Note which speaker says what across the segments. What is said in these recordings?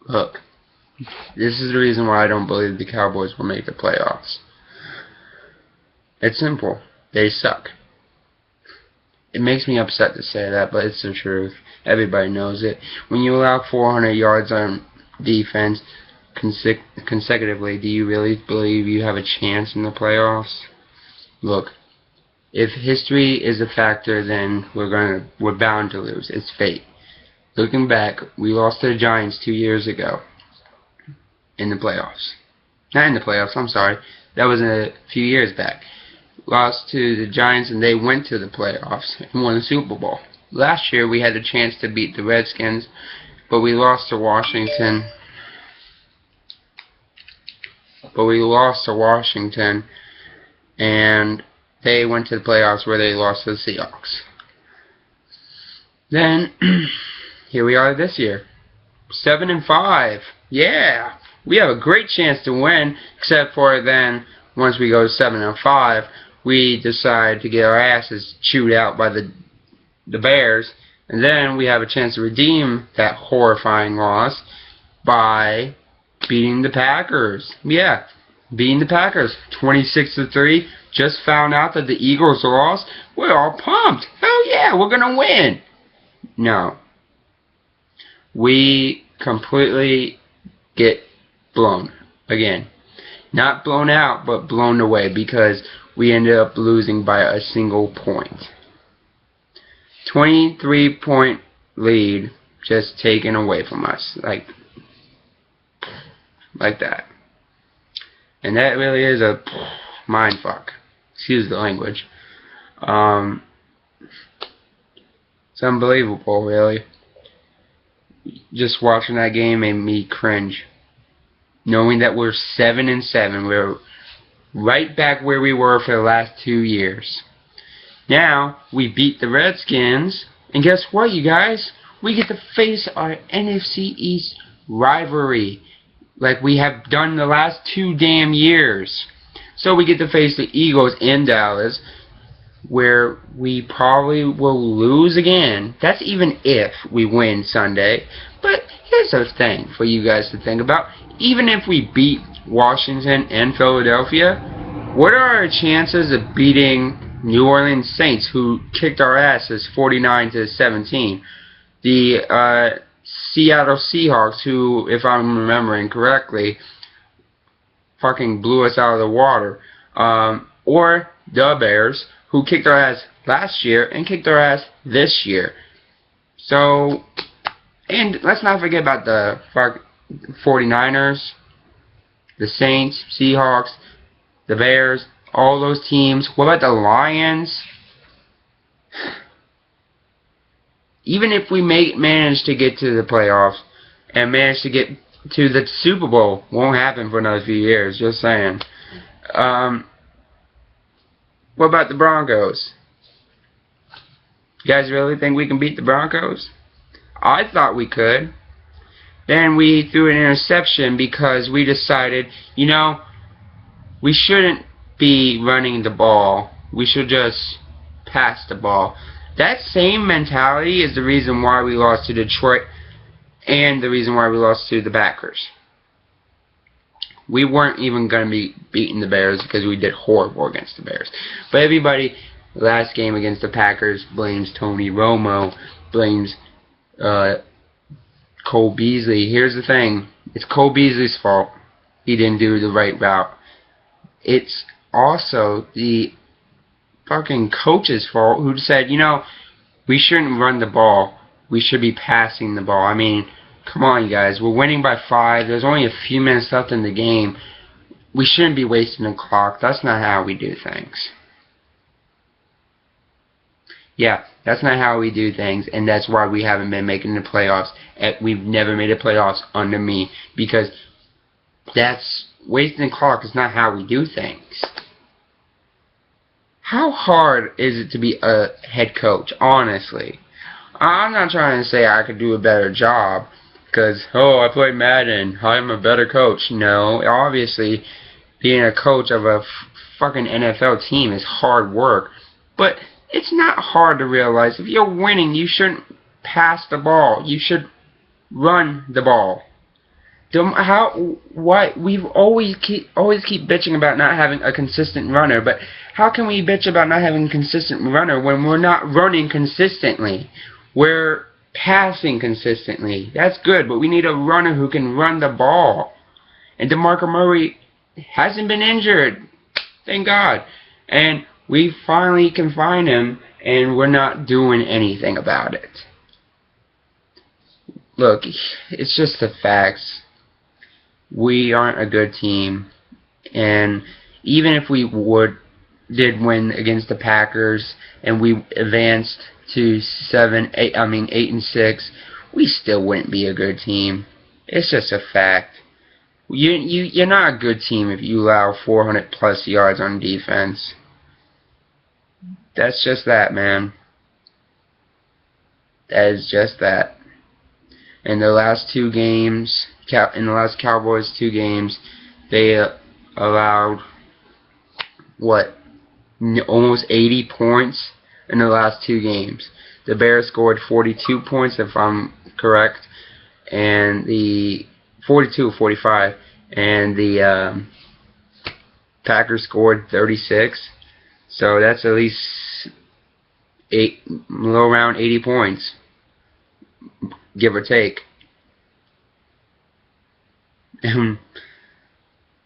Speaker 1: Look, this is the reason why I don't believe the Cowboys will make the playoffs. It's simple. They suck. It makes me upset to say that, but it's the truth. Everybody knows it. When you allow 400 yards on defense consecutively, do you really believe you have a chance in the playoffs? Look, if history is a factor, then we're bound to lose. It's fate. Looking back, we lost to the Giants 2 years ago in the playoffs. Not in the playoffs, I'm sorry. That was a few years back. Lost to the Giants, and they went to the playoffs and won the Super Bowl. Last year, we had a chance to beat the Redskins, but we lost to Washington. And they went to the playoffs where they lost to the Seahawks. Then, here we are this year. 7-5. Yeah! We have a great chance to win, except for then, once we go 7-5, we decide to get our asses chewed out by the Bears, and then we have a chance to redeem that horrifying loss by beating the Packers. Yeah, beating the Packers 26-3. Just found out that the Eagles lost. We're all pumped. Hell yeah, we're gonna win. No, we completely get blown again. Not blown out, but blown away because we ended up losing by a single point. 23-point lead just taken away from us, like that. And that really is a mind fuck. Excuse the language. It's unbelievable, really. Just watching that game made me cringe. Knowing that we're 7-7, we're right back where we were for the last 2 years. Now, we beat the Redskins, and guess what, you guys? We get to face our NFC East rivalry, like we have done the last 2 damn years. So we get to face the Eagles in Dallas, where we probably will lose again. That's even if we win Sunday. But here's the thing for you guys to think about. Even if we beat Washington and Philadelphia, what are our chances of beating New Orleans Saints, who kicked our asses 49-17? The Seattle Seahawks, who, if I'm remembering correctly, fucking blew us out of the water. Or the Bears, who kicked our ass last year and kicked our ass this year. So, and let's not forget about the 49ers, the Saints, Seahawks, the Bears, all those teams. What about the Lions? Even if we manage to get to the playoffs and manage to get to the Super Bowl, won't happen for another few years, just saying. What about the Broncos? You guys really think we can beat the Broncos? I thought we could. Then we threw an interception because we decided, we shouldn't be running the ball. We should just pass the ball. That same mentality is the reason why we lost to Detroit and the reason why we lost to the Packers. We weren't even going to be beating the Bears because we did horrible against the Bears. But everybody, last game against the Packers, blames Tony Romo, blames Cole Beasley. Here's the thing. It's Cole Beasley's fault. He didn't do the right route. It's also the fucking coach's fault who said, we shouldn't run the ball. We should be passing the ball. I mean, come on, you guys. We're winning by 5. There's only a few minutes left in the game. We shouldn't be wasting the clock. That's not how we do things. Yeah, that's not how we do things, and that's why we haven't been making the playoffs. We've never made the playoffs under me, because that's wasting the clock is not how we do things. How hard is it to be a head coach, honestly? I'm not trying to say I could do a better job, because, I play Madden, I'm a better coach. No, obviously, being a coach of a fucking NFL team is hard work, but it's not hard to realize if you're winning, you shouldn't pass the ball. You should run the ball. Why we've always keep bitching about not having a consistent runner, but how can we bitch about not having a consistent runner when we're not running consistently? We're passing consistently. That's good, but we need a runner who can run the ball. And DeMarco Murray hasn't been injured, thank God. And we finally can find him, and we're not doing anything about it. Look, it's just the facts. We aren't a good team, and even if we did win against the Packers and we advanced to 8 and 6, we still wouldn't be a good team. It's just a fact. You're not a good team if you allow 400 plus yards on defense. That's just that, man. That is just that. In the last Cowboys 2 games, they allowed almost 80 points in the last 2 games. The Bears scored 42 points, if I'm correct, and the 42 or 45, and the Packers scored 36. So that's at least around 80 points, give or take.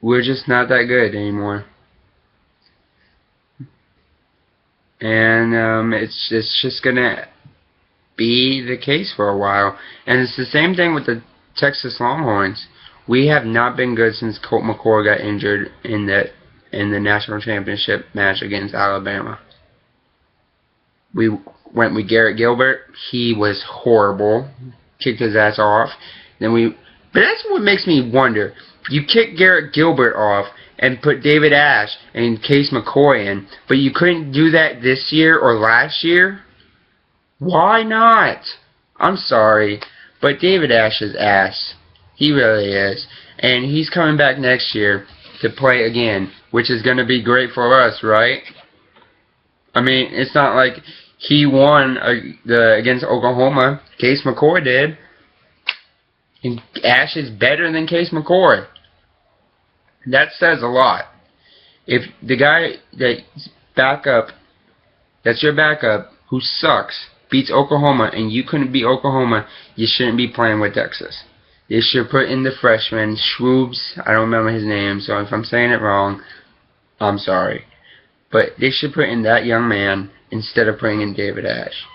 Speaker 1: We're just not that good anymore. And it's just gonna be the case for a while. And it's the same thing with the Texas Longhorns. We have not been good since Colt McCoy got injured in the national championship match against Alabama. We went with Garrett Gilbert. He was horrible. Kicked his ass off. But that's what makes me wonder. You kicked Garrett Gilbert off and put David Ash and Case McCoy in, but you couldn't do that this year or last year? Why not? I'm sorry, but David Ash is ass. He really is. And he's coming back next year to play again, which is going to be great for us, right? I mean, it's not like he won against Oklahoma. Case McCoy did. And Ash is better than Case McCoy. That says a lot. If the guy that's your backup, who sucks, beats Oklahoma, and you couldn't beat Oklahoma, you shouldn't be playing with Texas. They should put in the freshman, Schwoops. I don't remember his name, so if I'm saying it wrong, I'm sorry. But they should put in that young man instead of putting in David Ash.